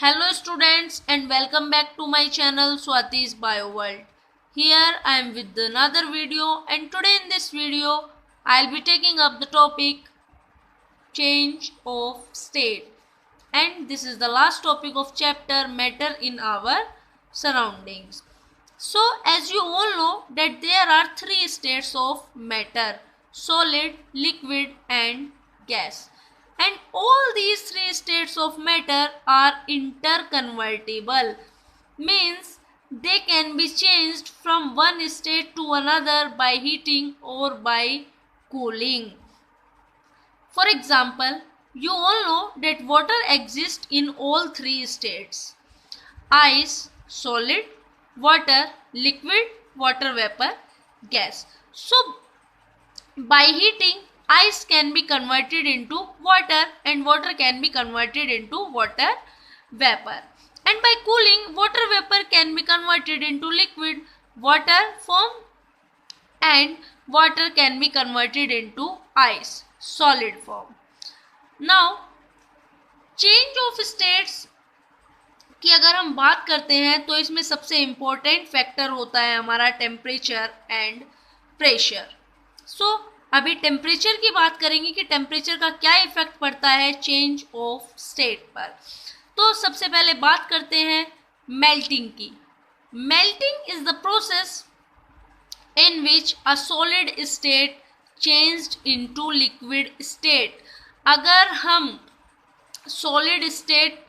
Hello students and welcome back to my channel Swati's Bio World. Here I am with another video, and today in this video I'll be taking up the topic change of state, and this is the last topic of chapter matter in our surroundings. So as you all know that there are three states of matter: solid, liquid and gas. And all these three states of matter are interconvertible, means they can be changed from one state to another by heating or by cooling. For example, you all know that water exists in all three states: ice, solid, water, liquid, water vapor, gas. So by heating, ice can be converted into water and water can be converted into water vapor. And by cooling, water vapor can be converted into liquid, water form, and water can be converted into ice, solid form. Now, change of states की अगर हम बात करते हैं तो इसमें सबसे important factor होता है हमारा टेम्परेचर एंड प्रेशर. सो अभी टेम्परेचर की बात करेंगे कि टेम्परेचर का क्या इफेक्ट पड़ता है चेंज ऑफ स्टेट पर. तो सबसे पहले बात करते हैं मेल्टिंग की. Melting is the process in which a solid state changed into liquid state. अगर हम सॉलिड स्टेट,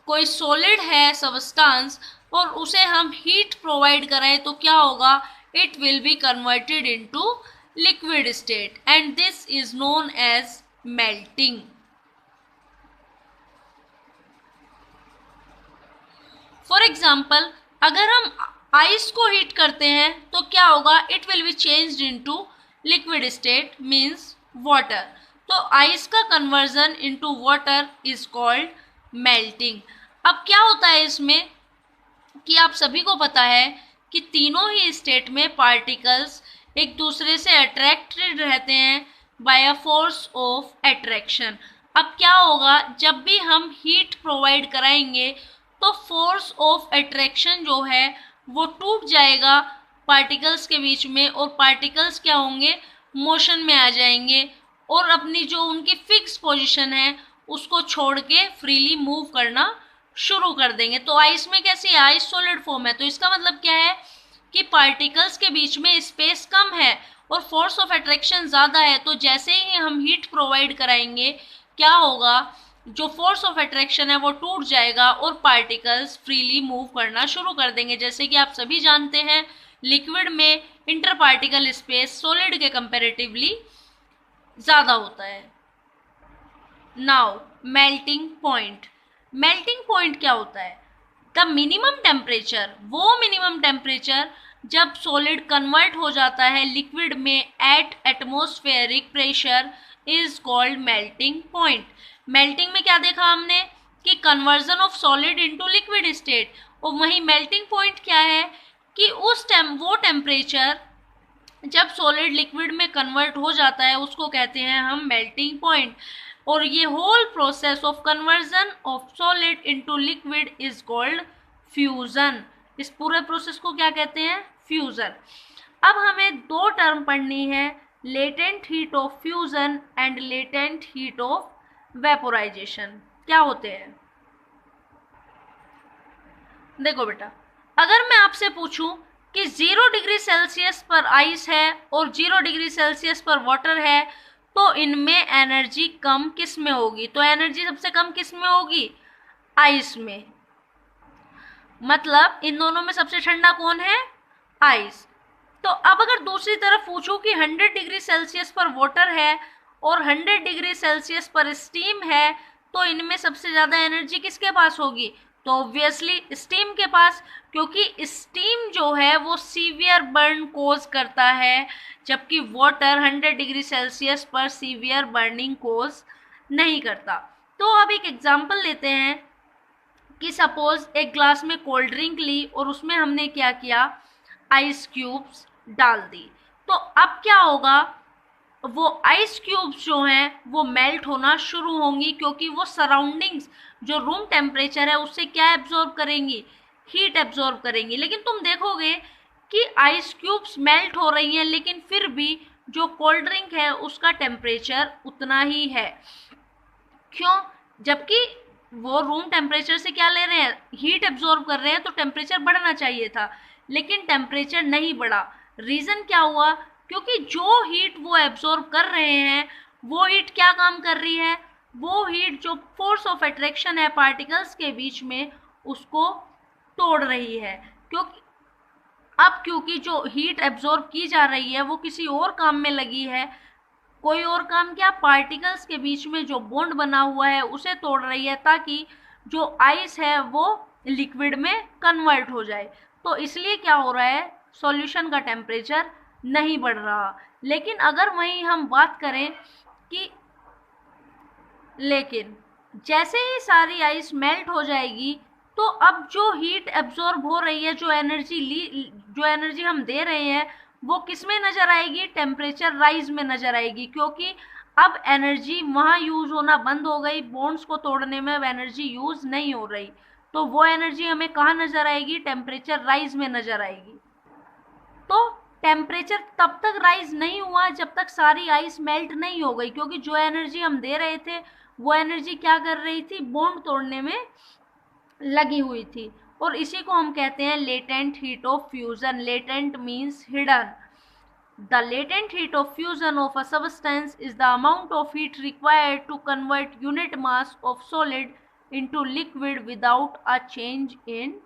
कोई सॉलिड है सबस्टांस, और उसे हम हीट प्रोवाइड कराएं तो क्या होगा? It will be converted into liquid state and this is known as melting. For example, अगर हम आइस को हीट करते हैं तो क्या होगा? It will be changed into liquid state means water. तो आइस का conversion into water is called melting. अब क्या होता है इसमें कि आप सभी को पता है कि तीनों ही स्टेट में पार्टिकल्स एक दूसरे से अट्रैक्टेड रहते हैं by a force of attraction. अब क्या होगा? जब भी हम हीट प्रोवाइड कराएंगे तो फोर्स ऑफ अट्रैक्शन जो है वो टूट जाएगा पार्टिकल्स के बीच में, और पार्टिकल्स क्या होंगे? मोशन में आ जाएंगे और अपनी जो उनकी फिक्स पोजीशन है उसको छोड़ के फ्रीली मूव करना शुरू कर देंगे. तो आइस में कैसे है? आइस सॉलिड फॉर्म है, तो इसका मतलब क्या है कि पार्टिकल्स के बीच में स्पेस कम है और फोर्स ऑफ अट्रैक्शन ज़्यादा है. तो जैसे ही हम हीट प्रोवाइड कराएंगे क्या होगा? जो फोर्स ऑफ अट्रैक्शन है वो टूट जाएगा और पार्टिकल्स फ्रीली मूव करना शुरू कर देंगे. जैसे कि आप सभी जानते हैं लिक्विड में इंटर पार्टिकल स्पेस सॉलिड के कंपैरेटिवली ज़्यादा होता है. Now melting point. Melting point क्या होता है? द मिनिमम टेम्परेचर, वो मिनिमम टेम्परेचर जब सॉलिड कन्वर्ट हो जाता है लिक्विड में eight atmospheric pressure is called melting point. Melting में क्या देखा हमने कि conversion of solid into liquid state, और वहीं मेल्टिंग पॉइंट क्या है कि वो टेम्परेचर जब सॉलिड लिक्विड में कन्वर्ट हो जाता है उसको कहते हैं हम मेल्टिंग पॉइंट. और ये whole process of conversion of solid into liquid is called fusion. इस पूरे प्रोसेस को क्या कहते हैं? फ्यूजन. अब हमें दो टर्म पढ़नी है, latent heat of fusion and latent heat of vaporisation. क्या होते हैं? देखो बेटा, अगर मैं आपसे पूछूं कि 0 डिग्री सेल्सियस पर आइस है और 0 डिग्री सेल्सियस पर वाटर है तो इनमें एनर्जी कम किस में होगी? तो एनर्जी सबसे कम किस में होगी? आइस में. मतलब इन दोनों में सबसे ठंडा कौन है? आइस. तो अब अगर दूसरी तरफ पूछूं कि 100 डिग्री सेल्सियस पर वाटर है और 100 डिग्री सेल्सियस पर स्टीम है तो इनमें सबसे ज़्यादा एनर्जी किसके पास होगी? तो ऑब्वियसली स्टीम के पास, क्योंकि स्टीम जो है वो सीवियर बर्न कोज करता है, जबकि वाटर 100 डिग्री सेल्सियस पर सीवियर बर्निंग कोज नहीं करता. तो अब एक एग्जांपल लेते हैं कि सपोज एक ग्लास में कोल्ड ड्रिंक ली और उसमें हमने क्या किया? आइस क्यूब्स डाल दी. तो अब क्या होगा वो आइस क्यूब्स जो हैं वो मेल्ट होना शुरू होंगी, क्योंकि वो सराउंडिंग्स जो रूम टेम्परेचर है उससे क्या एब्जॉर्ब करेंगी, हीट एब्जॉर्ब करेंगी। लेकिन तुम देखोगे कि आइस क्यूब्स मेल्ट हो रही हैं, लेकिन फिर भी जो कोल्ड ड्रिंक है उसका टेम्परेचर उतना ही है। क्यों? जबकि वो रूम टेम्परेचर से क्या ले रहे हैं, हीट एब्जॉर्ब कर रहे हैं, तो टेम्परेचर बढ़ना चाहिए था, लेकिन टेम्परेचर नहीं बढ़ा। रीज़न क्या हुआ? क्योंकि जो हीट वो एब्जॉर्ब कर रहे हैं वो हीट क्या काम कर रही है, वो हीट जो फोर्स ऑफ अट्रैक्शन है पार्टिकल्स के बीच में उसको तोड़ रही है। क्योंकि जो हीट एब्जॉर्ब की जा रही है वो किसी और काम में लगी है। कोई और काम क्या, पार्टिकल्स के बीच में जो बॉन्ड बना हुआ है उसे तोड़ रही है, ताकि जो आइस है वो लिक्विड में कन्वर्ट हो जाए। तो इसलिए क्या हो रहा है, सॉल्यूशन का टेम्परेचर नहीं बढ़ रहा। लेकिन अगर वहीं हम बात करें कि लेकिन जैसे ही सारी आइस मेल्ट हो जाएगी तो अब जो हीट एब्जॉर्ब हो रही है, जो एनर्जी हम दे रहे हैं वो किस में नज़र आएगी, टेम्परेचर राइज में नज़र आएगी। क्योंकि अब एनर्जी वहाँ यूज़ होना बंद हो गई, बॉन्ड्स को तोड़ने में अब एनर्जी यूज़ नहीं हो रही, तो वो एनर्जी हमें कहाँ नज़र आएगी, टेम्परेचर राइज में नज़र आएगी। तो टेम्परेचर तब तक राइज नहीं हुआ जब तक सारी आइस मेल्ट नहीं हो गई, क्योंकि जो एनर्जी हम दे रहे थे वो एनर्जी क्या कर रही थी, बॉन्ड तोड़ने में लगी हुई थी। और इसी को हम कहते हैं latent heat of fusion. Latent means hidden. The latent heat of fusion of a substance is the amount of heat required to convert unit mass of solid into liquid without a change in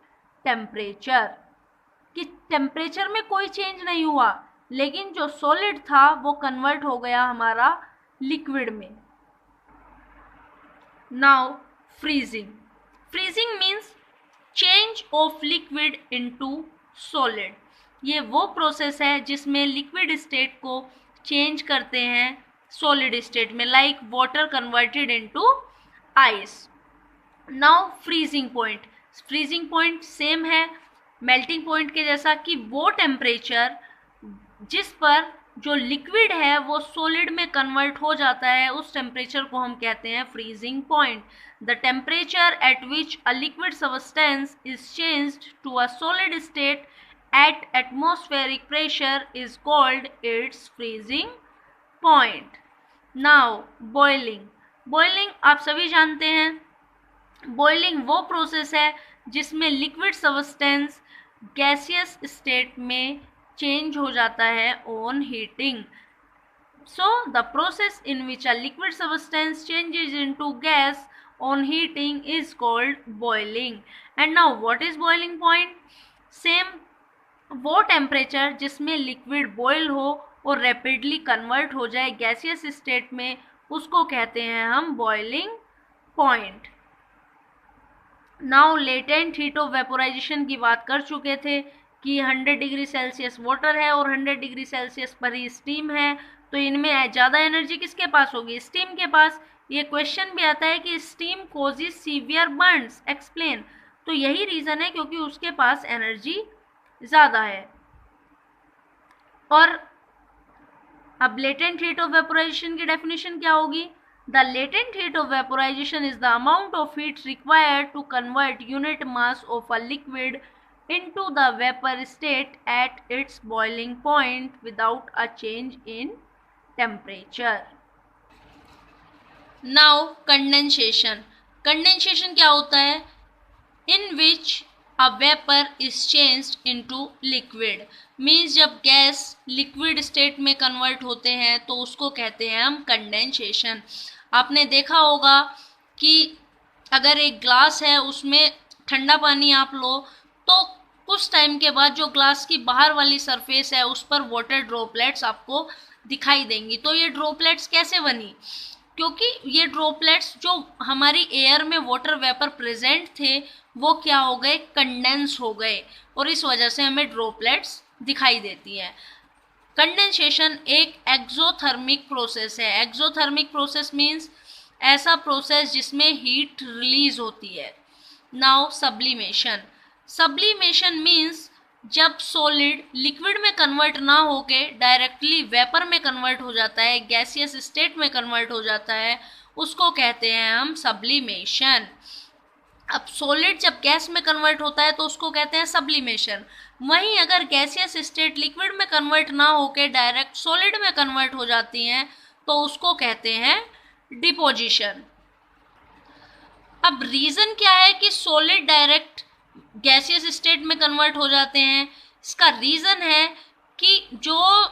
temperature. कि temperature में कोई change नहीं हुआ, लेकिन जो solid था वो convert हो गया हमारा लिक्विड में। Now freezing. Freezing means change of liquid into solid. ये वो प्रोसेस है जिसमें लिक्विड स्टेट को चेंज करते हैं सॉलिड स्टेट में, like water converted into ice. Now freezing point. Freezing point same है मेल्टिंग पॉइंट के जैसा, कि वो टेम्परेचर जिस पर जो लिक्विड है वो सॉलिड में कन्वर्ट हो जाता है, उस टेम्परेचर को हम कहते हैं freezing point. The temperature at which a liquid substance is changed to a solid state at atmospheric pressure is called its freezing point. Now boiling. Boiling आप सभी जानते हैं, बॉइलिंग वो प्रोसेस है जिसमें लिक्विड सबस्टेंस गैसियस स्टेट में change हो जाता है on heating. So the process in which a liquid substance changes into gas on heating is called boiling. And now what is boiling point? Same वो temperature जिसमें liquid boil हो और rapidly convert हो जाए gaseous state में, उसको कहते हैं हम boiling point. Now latent heat of vaporisation की बात कर चुके थे कि 100 डिग्री सेल्सियस वाटर है और 100 डिग्री सेल्सियस पर ही स्टीम है, तो इनमें ज़्यादा एनर्जी किसके पास होगी, स्टीम के पास। ये क्वेश्चन भी आता है कि steam causes severe Burns, explain. तो यही रीज़न है क्योंकि उसके पास एनर्जी ज़्यादा है। और अब लेटेंट हीट ऑफ वेपोराइजेशन की डेफिनेशन क्या होगी? The latent heat of vaporization is the amount of heat required to convert unit mass of a liquid into the vapor state at its boiling point without a change in temperature. Now condensation. Condensation क्या होता है? In which a vapor is changed into liquid. Means जब gas liquid state में convert होते हैं तो उसको कहते हैं हम कंडेंसेशन। आपने देखा होगा कि अगर एक ग्लास है उसमें ठंडा पानी आप लो तो कुछ टाइम के बाद जो ग्लास की बाहर वाली सरफेस है उस पर वाटर ड्रॉपलेट्स आपको दिखाई देंगी। तो ये ड्रॉपलेट्स कैसे बनी? क्योंकि ये ड्रॉपलेट्स जो हमारी एयर में वाटर वेपर प्रेजेंट थे वो क्या हो गए, कंडेंस हो गए, और इस वजह से हमें ड्रॉपलेट्स दिखाई देती है। कंडेंसेशन एक एक्सोथर्मिक प्रोसेस है। एक्सोथर्मिक प्रोसेस मीन्स ऐसा प्रोसेस जिसमें हीट रिलीज होती है। Now sublimation. सब्लिमेशन मीन्स जब सॉलिड लिक्विड में कन्वर्ट ना होके डायरेक्टली वेपर में कन्वर्ट हो जाता है, गैसियस स्टेट में कन्वर्ट हो जाता है, उसको कहते हैं हम सब्लिमेशन। अब सॉलिड जब गैस में कन्वर्ट होता है तो उसको कहते हैं सब्लिमेशन। वहीं अगर गैसियस स्टेट लिक्विड में कन्वर्ट ना होके डायरेक्ट सॉलिड में कन्वर्ट हो जाती हैं तो उसको कहते हैं डिपोजिशन। अब रीज़न क्या है कि सॉलिड डायरेक्ट गैसियस स्टेट में कन्वर्ट हो जाते हैं? इसका रीज़न है कि जो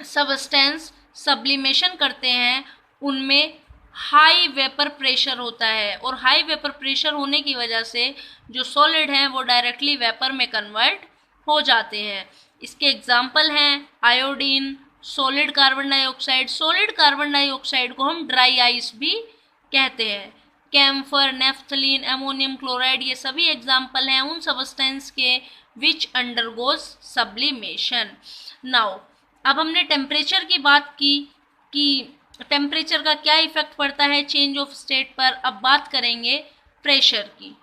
सबस्टेंस सब्लिमेशन करते हैं उनमें हाई वेपर प्रेशर होता है, और हाई वेपर प्रेशर होने की वजह से जो सॉलिड हैं वो डायरेक्टली वेपर में कन्वर्ट हो जाते हैं। इसके एग्जांपल हैं iodine, solid carbon dioxide. Solid carbon dioxide को हम ड्राई आइस भी कहते हैं। कैम्फर, नेफ्थलीन, अमोनियम क्लोराइड, ये सभी एग्जाम्पल हैं उन सबस्टेंस के विच अंडरगोज सब्लिमेशन। नाउ अब हमने टेम्परेचर की बात की कि टेम्परेचर का क्या इफेक्ट पड़ता है चेंज ऑफ स्टेट पर। अब बात करेंगे प्रेशर की।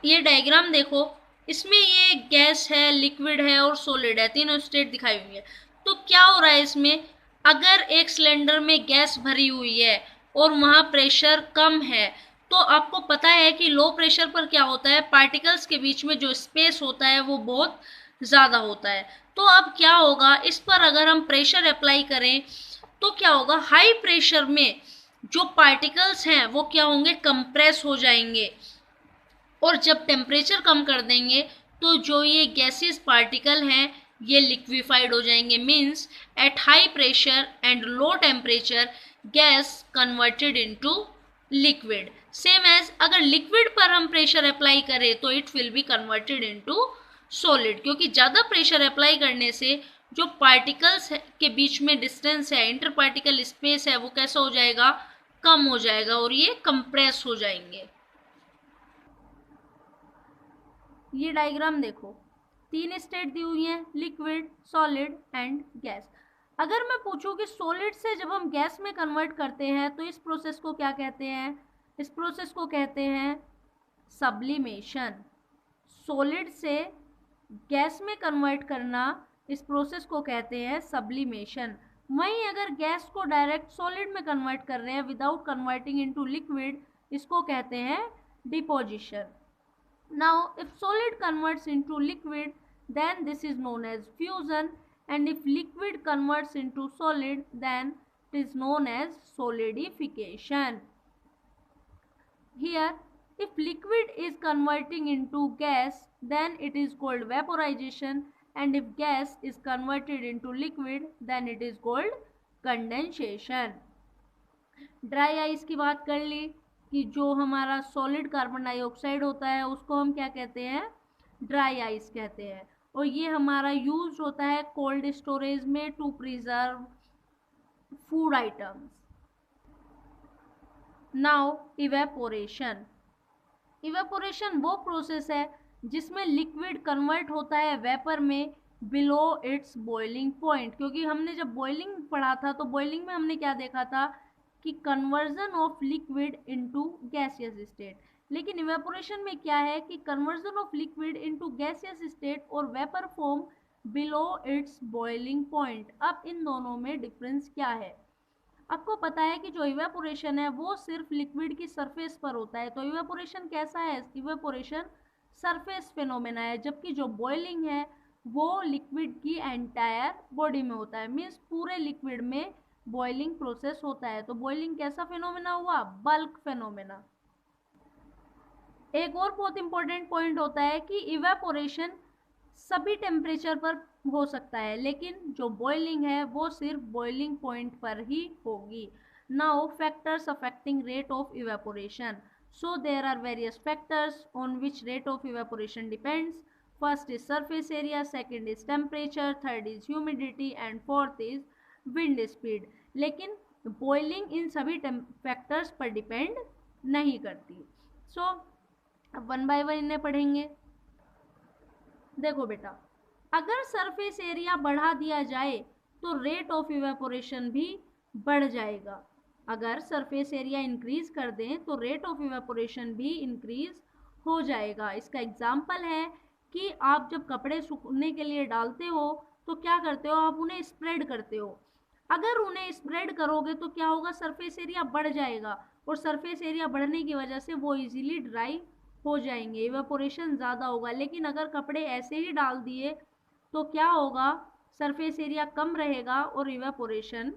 ये डायग्राम देखो, इसमें ये गैस है, लिक्विड है और सॉलिड है, तीनों स्टेट दिखाई हुई है। तो क्या हो रहा है इसमें, अगर एक सिलेंडर में गैस भरी हुई है और वहाँ प्रेशर कम है तो आपको पता है कि लो प्रेशर पर क्या होता है, पार्टिकल्स के बीच में जो स्पेस होता है वो बहुत ज़्यादा होता है। तो अब क्या होगा, इस पर अगर हम प्रेशर अप्लाई करें तो क्या होगा, हाई प्रेशर में जो पार्टिकल्स हैं वो क्या होंगे, कंप्रेस हो जाएंगे, और जब टेम्परेचर कम कर देंगे तो जो ये गैसेस पार्टिकल हैं ये लिक्विफाइड हो जाएंगे। Means at high pressure and low temperature gas converted into liquid. Same as अगर लिक्विड पर हम प्रेशर अप्लाई करें तो it will be converted into solid, क्योंकि ज़्यादा प्रेशर अप्लाई करने से जो पार्टिकल्स के बीच में डिस्टेंस है, इंटर पार्टिकल स्पेस है, वो कैसा हो जाएगा, कम हो जाएगा और ये कंप्रेस हो जाएंगे। ये डायग्राम देखो, तीन स्टेट दी हुई हैं, लिक्विड, सॉलिड एंड गैस। अगर मैं पूछूं कि सॉलिड से जब हम गैस में कन्वर्ट करते हैं तो इस प्रोसेस को क्या कहते हैं, इस प्रोसेस को कहते हैं सब्लिमेशन। सॉलिड से गैस में कन्वर्ट करना, इस प्रोसेस को कहते हैं सब्लिमेशन। वहीं अगर गैस को डायरेक्ट सॉलिड में कन्वर्ट कर रहे हैं विदाउट कन्वर्टिंग इनटू लिक्विड, इसको कहते हैं deposition. Now, if solid converts into liquid, then this is known as fusion, and if liquid converts into solid, then it is known as solidification. Here, if liquid is converting into gas, then it is called vaporization, and if gas is converted into liquid, then it is called condensation. Dry ice की बात कर ली कि जो हमारा solid carbon dioxide होता है उसको हम क्या कहते हैं, ड्राई आइस कहते हैं, और ये हमारा यूज होता है कोल्ड स्टोरेज में to preserve food items. Now evaporation. Evaporation वो प्रोसेस है जिसमें लिक्विड कन्वर्ट होता है वेपर में बिलो इट्स बॉइलिंग पॉइंट। क्योंकि हमने जब बॉइलिंग पढ़ा था तो बॉइलिंग में हमने क्या देखा था कि conversion of liquid into gaseous state, लेकिन इवेपोरेशन में क्या है कि conversion of liquid into gaseous state और vapour form below its boiling point. अब इन दोनों में डिफरेंस क्या है, आपको पता है कि जो इवेपोरेशन है वो सिर्फ लिक्विड की सरफेस पर होता है, तो इवेपोरेशन कैसा है, इवेपोरेशन सरफेस फिनोमेना है, जबकि जो बॉइलिंग है वो लिक्विड की एंटायर बॉडी में होता है। मीन्स पूरे लिक्विड में बॉइलिंग प्रोसेस होता है। तो बॉइलिंग कैसा फिनोमेना हुआ, बल्क फिनोमेना। एक और बहुत इंपॉर्टेंट पॉइंट होता है कि इवेपोरेशन सभी टेम्परेचर पर हो सकता है, लेकिन जो बॉइलिंग है वो सिर्फ बॉइलिंग पॉइंट पर ही होगी। Now factors affecting rate of evaporation. So there are various factors on which rate of evaporation depends. First is surface area, second is temperature, third is humidity and fourth is wind speed. लेकिन boiling इन सभी factors पर depend नहीं करती। सो अब one by one इन्हें पढ़ेंगे। देखो बेटा, अगर सरफेस एरिया बढ़ा दिया जाए तो रेट ऑफ इवेपोरेशन भी बढ़ जाएगा। अगर सरफेस एरिया इंक्रीज कर दें तो रेट ऑफ इवेपोरेशन भी इंक्रीज हो जाएगा। इसका एग्जाम्पल है कि आप जब कपड़े सूखने के लिए डालते हो तो क्या करते हो, आप उन्हें स्प्रेड करते हो। अगर उन्हें स्प्रेड करोगे तो क्या होगा, सरफेस एरिया बढ़ जाएगा, और सरफेस एरिया बढ़ने की वजह से वो इजीली ड्राई हो जाएंगे, इवेपोरेशन ज़्यादा होगा। लेकिन अगर कपड़े ऐसे ही डाल दिए तो क्या होगा, सरफेस एरिया कम रहेगा और इवेपोरेशन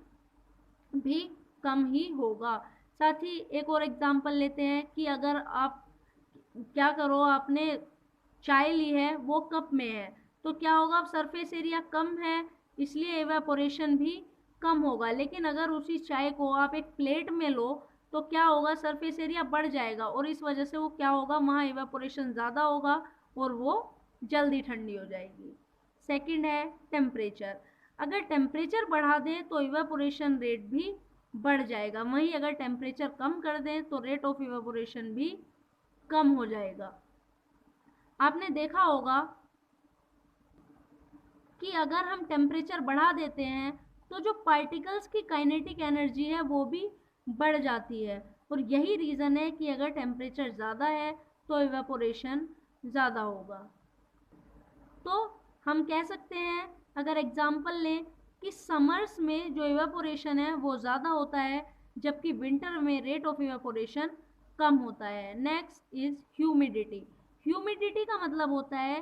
भी कम ही होगा। साथ ही एक और एग्जांपल लेते हैं कि अगर आप क्या करो, आपने चाय ली है, वो कप में है, तो क्या होगा, अब सरफेस एरिया कम है इसलिए एवेपोरेशन भी कम होगा। लेकिन अगर उसी चाय को आप एक प्लेट में लो तो क्या होगा, सरफेस एरिया बढ़ जाएगा, और इस वजह से वो क्या होगा, वहाँ एवेपोरेशन ज़्यादा होगा और वो जल्दी ठंडी हो जाएगी। सेकंड है टेम्परेचर। अगर टेम्परेचर बढ़ा दें तो इवेपोरेशन रेट भी बढ़ जाएगा, वहीं अगर टेम्परेचर कम कर दें तो रेट ऑफ इवेपोरेशन भी कम हो जाएगा। आपने देखा होगा कि अगर हम टेम्परेचर बढ़ा देते हैं तो जो पार्टिकल्स की काइनेटिक एनर्जी है वो भी बढ़ जाती है, और यही रीज़न है कि अगर टेम्परेचर ज़्यादा है तो इवेपोरेशन ज़्यादा होगा। तो हम कह सकते हैं, अगर एग्जांपल लें, कि समर्स में जो इवेपोरेशन है वो ज़्यादा होता है, जबकि विंटर में रेट ऑफ इवेपोरेशन कम होता है। Next is humidity. ह्यूमिडिटी का मतलब होता है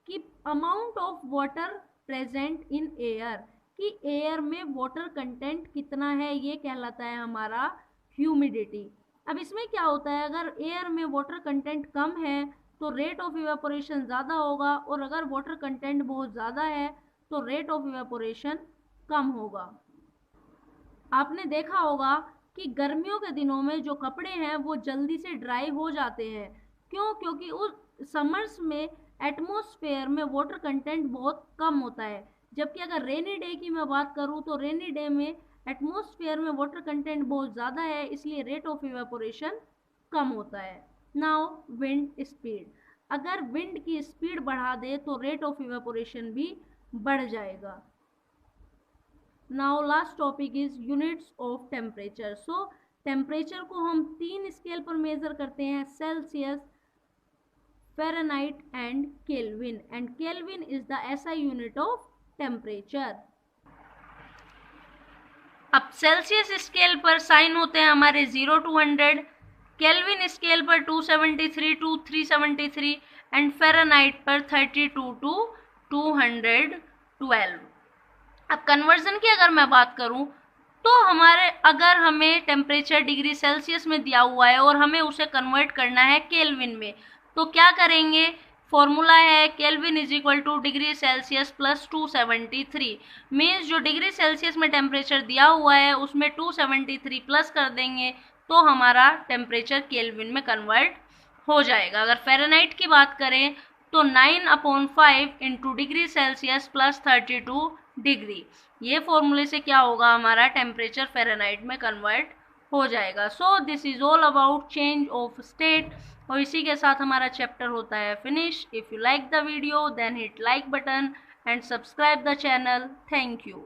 कि amount of water present in air, कि एयर में वाटर कंटेंट कितना है, ये कहलाता है हमारा ह्यूमिडिटी। अब इसमें क्या होता है, अगर एयर में वाटर कंटेंट कम है तो रेट ऑफ इवेपोरेशन ज़्यादा होगा, और अगर वाटर कंटेंट बहुत ज़्यादा है तो रेट ऑफ इवेपोरेशन कम होगा। आपने देखा होगा कि गर्मियों के दिनों में जो कपड़े हैं वो जल्दी से ड्राई हो जाते हैं। क्यों? क्योंकि उस समर्स में एटमॉस्फेयर में वाटर कंटेंट बहुत कम होता है, जबकि अगर रेनी डे की मैं बात करूँ तो रेनी डे में एटमॉस्फेयर में वाटर कंटेंट बहुत ज़्यादा है, इसलिए रेट ऑफ इवेपोरेशन कम होता है। Now wind speed. अगर विंड की स्पीड बढ़ा दे तो रेट ऑफ इवेपोरेशन भी बढ़ जाएगा। Now last topic is units of temperature. So temperature को हम 3 स्केल पर मेजर करते हैं, Celsius, Fahrenheit and kelvin, and kelvin is the SI unit of temperature. अब सेल्सियस स्केल पर साइन होते हैं हमारे 0 to 100, केल्विन स्केल पर 273 to 373 एंड फ़ारेनहाइट पर 32 to 212। अब कन्वर्जन की अगर मैं बात करूं तो अगर हमें टेम्परेचर डिग्री सेल्सियस में दिया हुआ है और हमें उसे कन्वर्ट करना है केल्विन में, तो क्या करेंगे, फॉर्मूला है kelvin is equal two degree Celsius plus 273। Means जो डिग्री सेल्सियस में टेम्परेचर दिया हुआ है उसमें 273 प्लस कर देंगे तो हमारा टेम्परेचर केल्विन में कन्वर्ट हो जाएगा। अगर फ़ारेनहाइट की बात करें तो 9/5 into degree Celsius plus 32 degree, ये फॉर्मूले से क्या होगा, हमारा टेम्परेचर फ़ारेनहाइट में कन्वर्ट हो जाएगा। So this is all about change of state, और इसी के साथ हमारा चैप्टर होता है finish. If you like the video then hit like button and subscribe the channel. Thank you.